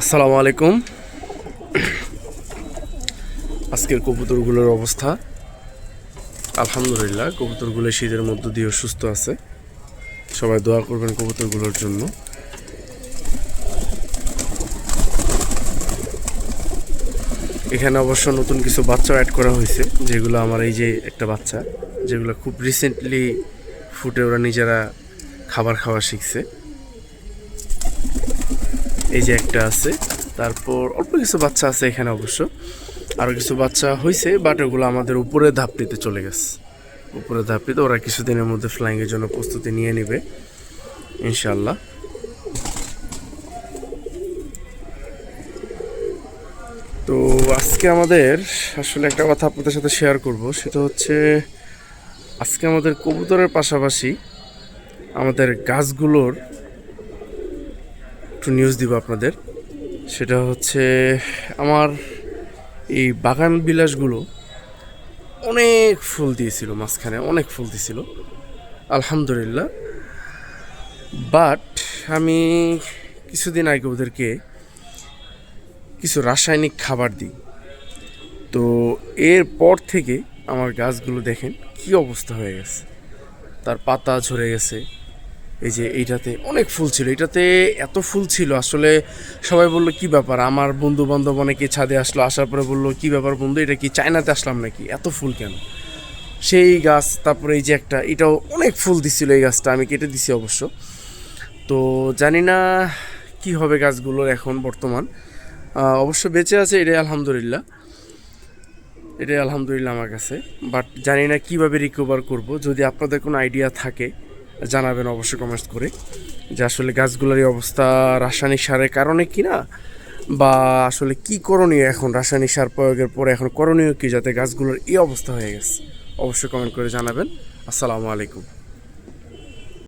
আসসালামু আলাইকুম। আজকের কবুতরগুলোর অবস্থা আলহামদুলিল্লাহ, কবুতরগুলো শীতের মধ্য দিয়ে সুস্থ আছে। সবাই দোয়া করবেন কবুতরগুলোর জন্য। এখানে অবশ্য নতুন কিছু বাচ্চা অ্যাড করা হয়েছে, যেগুলো আমার এই যে একটা বাচ্চা, যেগুলো খুব রিসেন্টলি ফুটে ওরা নিজেরা খাবার খাওয়া শিখছে। এই যে একটা আছে, তারপর অল্প কিছু বাচ্চা আছে এখানে। অবশ্য আরও কিছু বাচ্চা হয়েছে, বাট ওগুলো আমাদের উপরে ধাপটিতে চলে গেছে। উপরে ধাপটিতে ওরা কিছুদিনের মধ্যে ফ্লাইংয়ের জন্য প্রস্তুতি নিয়ে নেবে ইনশাল্লাহ। তো আজকে আমাদের আসলে একটা কথা আপনাদের সাথে শেয়ার করব, সেটা হচ্ছে আজকে আমাদের কবুতরের পাশাপাশি আমাদের গাছগুলোর একটু নিউজ দিব আপনাদের। সেটা হচ্ছে আমার এই বাগান বিলাসগুলো অনেক ফুল দিয়েছিল, মাঝখানে অনেক ফুল দিয়েছিল আলহামদুলিল্লাহ। বাট আমি কিছুদিন আগে ওদেরকে কিছু রাসায়নিক খাবার দিই, তো এরপর থেকে আমার গাছগুলো দেখেন কি অবস্থা হয়ে গেছে। তার পাতা ঝরে গেছে। এই যে এইটাতে অনেক ফুল ছিল, এটাতে এত ফুল ছিল আসলে সবাই বললো কি ব্যাপার। আমার বন্ধু বান্ধব অনেকে ছাদে আসলো, আসার পরে বললো কি ব্যাপার বন্ধু, এটা কি চায়নাতে আসলাম নাকি, এত ফুল কেন। সেই গাছ, তারপরে এই যে একটা, এটাও অনেক ফুল দিছিল। এই গাছটা আমি কেটে দিছি অবশ্য। তো জানি না কি হবে গাছগুলোর এখন বর্তমান। অবশ্য বেঁচে আছে, এটাই আলহামদুলিল্লাহ, এটাই আলহামদুলিল্লাহ আমার কাছে। বাট জানি না কীভাবে রিকভার করব। যদি আপনাদের কোনো আইডিয়া থাকে জানাবেন অবশ্যই কমেন্টস করে, যে আসলে গাছগুলোর এই অবস্থা রাসায়নিক সারের কারণে কিনা, বা আসলে কি করণীয় এখন রাসায়নিক সার প্রয়োগের পরে এখন করণীয় কি যাতে গাছগুলোর এই অবস্থা হয়ে গেছে। অবশ্যই কমেন্ট করে জানাবেন। আসসালামু আলাইকুম।